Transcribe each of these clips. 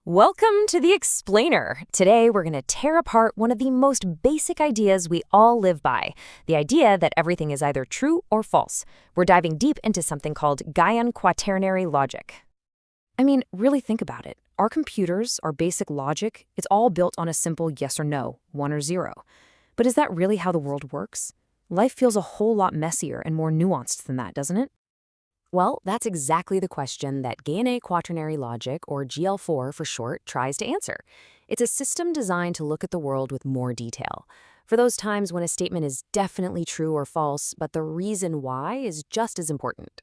Welcome to The Explainer. Today, we're going to tear apart one of the most basic ideas we all live by, the idea that everything is either true or false. We're diving deep into something called Gayane Quaternary logic. I mean, really think about it. Our computers, our basic logic, it's all built on a simple yes or no, one or zero. But is that really how the world works? Life feels a whole lot messier and more nuanced than that, doesn't it? Well, that's exactly the question that Gayane Quaternary Logic, or GL4 for short, tries to answer. It's a system designed to look at the world with more detail. For those times when a statement is definitely true or false, but the reason why is just as important.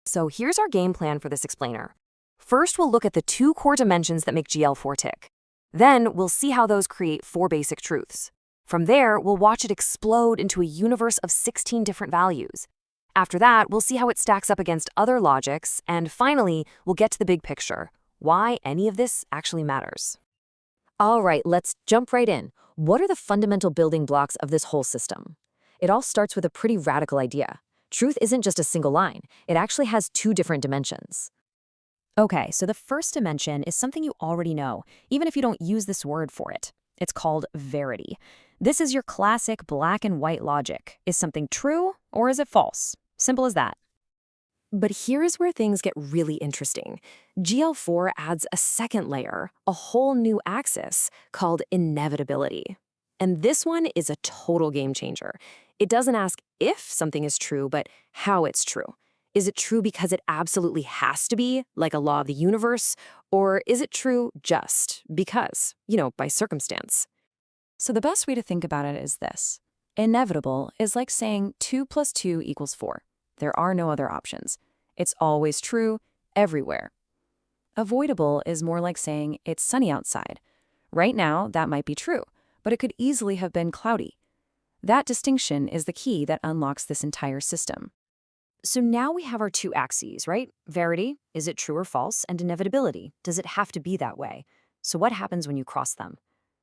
So here's our game plan for this explainer. First, we'll look at the two core dimensions that make GL4 tick. Then, we'll see how those create four basic truths. From there, we'll watch it explode into a universe of 16 different values. After that, we'll see how it stacks up against other logics, and finally, we'll get to the big picture, why any of this actually matters. All right, let's jump right in. What are the fundamental building blocks of this whole system? It all starts with a pretty radical idea. Truth isn't just a single line. It actually has two different dimensions. Okay, so the first dimension is something you already know, even if you don't use this word for it. It's called Verity. This is your classic black and white logic. Is something true or is it false? Simple as that. But here is where things get really interesting. GL4 adds a second layer, a whole new axis called inevitability. And this one is a total game changer. It doesn't ask if something is true, but how it's true. Is it true because it absolutely has to be, like a law of the universe? Or is it true just because, by circumstance? So the best way to think about it is this. Inevitable is like saying 2 plus 2 equals 4. There are no other options. It's always true, everywhere. Avoidable is more like saying it's sunny outside. Right now, that might be true, but it could easily have been cloudy. That distinction is the key that unlocks this entire system. So now we have our two axes, right? Verity, is it true or false? And inevitability, does it have to be that way? So what happens when you cross them?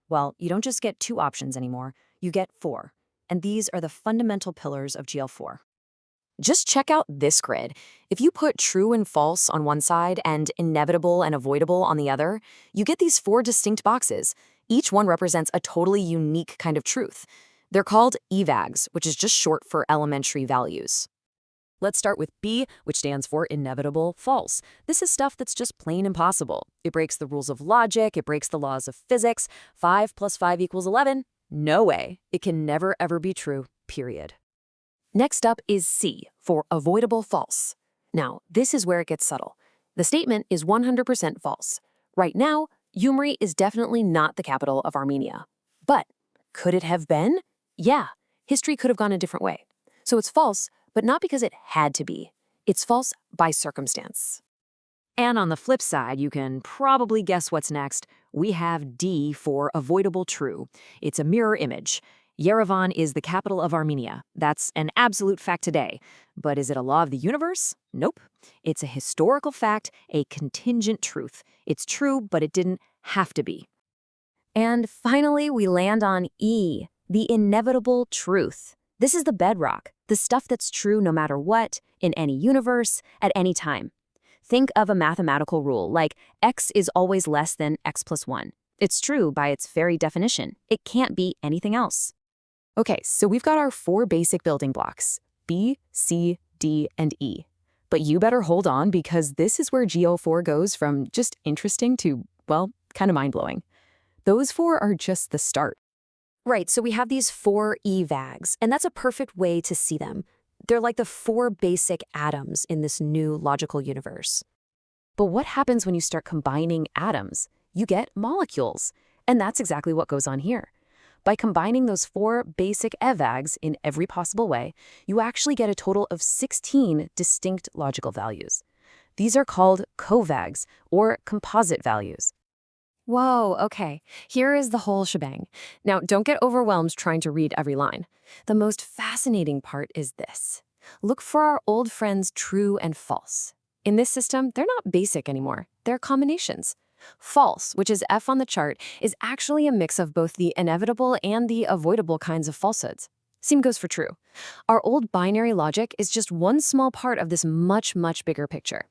Well, you don't just get two options anymore, you get four. And these are the fundamental pillars of GL4. Just check out this grid. If you put true and false on one side and inevitable and avoidable on the other, you get these four distinct boxes. Each one represents a totally unique kind of truth. They're called EVAGs, which is just short for elementary values. Let's start with B, which stands for inevitable false. This is stuff that's just plain impossible. It breaks the rules of logic, it breaks the laws of physics. 5 plus 5 equals 11. No way. It can never ever be true, period. Next up is C, for avoidable false. Now, this is where it gets subtle. The statement is 100% false. Right now, Gyumri is definitely not the capital of Armenia. But could it have been? Yeah, history could have gone a different way. So it's false, but not because it had to be. It's false by circumstance. And on the flip side, you can probably guess what's next. We have D for avoidable true. It's a mirror image. Yerevan is the capital of Armenia. That's an absolute fact today. But is it a law of the universe? Nope. It's a historical fact, a contingent truth. It's true, but it didn't have to be. And finally, we land on E, the inevitable truth. This is the bedrock, the stuff that's true no matter what, in any universe, at any time. Think of a mathematical rule, like x is always less than x plus 1. It's true by its very definition. It can't be anything else. Okay, so we've got our four basic building blocks, B, C, D, and E. But you better hold on because this is where GL4 goes from just interesting to, well, kind of mind-blowing. Those four are just the start. Right, so we have these four EVAGs, and that's a perfect way to see them. They're like the four basic atoms in this new logical universe. But what happens when you start combining atoms? You get molecules, and that's exactly what goes on here. By combining those four basic EVAGs in every possible way, you actually get a total of 16 distinct logical values. These are called covags, or composite values. Whoa, okay, here is the whole shebang. Now, don't get overwhelmed trying to read every line. The most fascinating part is this. Look for our old friends true and false. In this system, they're not basic anymore. They're combinations. False, which is F on the chart, is actually a mix of both the inevitable and the avoidable kinds of falsehoods. Same goes for true. Our old binary logic is just one small part of this much, much bigger picture.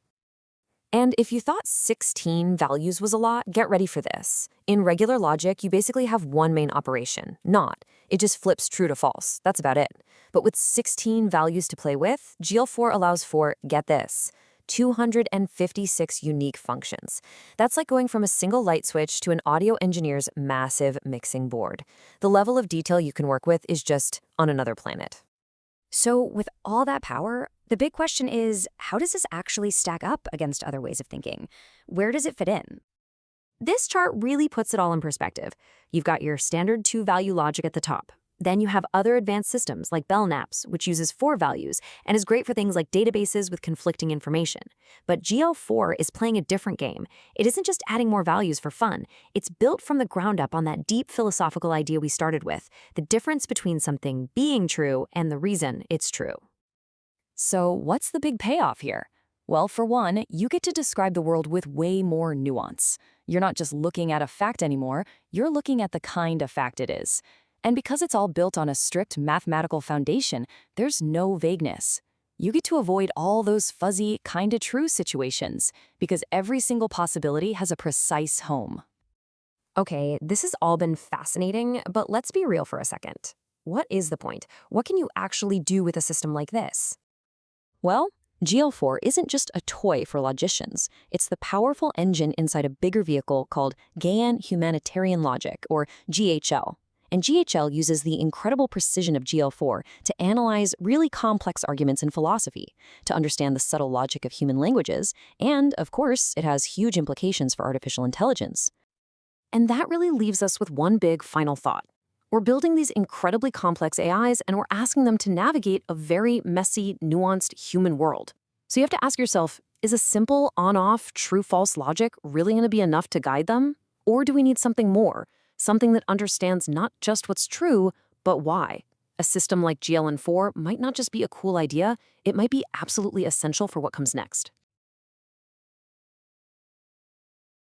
And if you thought 16 values was a lot, get ready for this. In regular logic, you basically have one main operation, not. It just flips true to false. That's about it. But with 16 values to play with, GL4 allows for, get this, 256 unique functions. That's like going from a single light switch to an audio engineer's massive mixing board. The level of detail you can work with is just on another planet. So with all that power, the big question is, how does this actually stack up against other ways of thinking? Where does it fit in? This chart really puts it all in perspective. You've got your standard two-value logic at the top. Then you have other advanced systems like Belknap's, which uses 4 values and is great for things like databases with conflicting information. But GL4 is playing a different game. It isn't just adding more values for fun. It's built from the ground up on that deep philosophical idea we started with, the difference between something being true and the reason it's true. So what's the big payoff here? Well, for one, you get to describe the world with way more nuance. You're not just looking at a fact anymore, you're looking at the kind of fact it is. And because it's all built on a strict mathematical foundation, there's no vagueness. You get to avoid all those fuzzy, kinda true situations, because every single possibility has a precise home. Okay, this has all been fascinating, but let's be real for a second. What is the point? What can you actually do with a system like this? Well, GL4 isn't just a toy for logicians. It's the powerful engine inside a bigger vehicle called Gayane Humanitarian Logic, or GHL. And GHL uses the incredible precision of GL4 to analyze really complex arguments in philosophy, to understand the subtle logic of human languages, and, of course, it has huge implications for artificial intelligence. And that really leaves us with one big final thought. We're building these incredibly complex AIs, and we're asking them to navigate a very messy, nuanced human world. So you have to ask yourself, is a simple on-off, true-false logic really going to be enough to guide them? Or do we need something more? Something that understands not just what's true, but why. A system like GLN4 might not just be a cool idea, it might be absolutely essential for what comes next.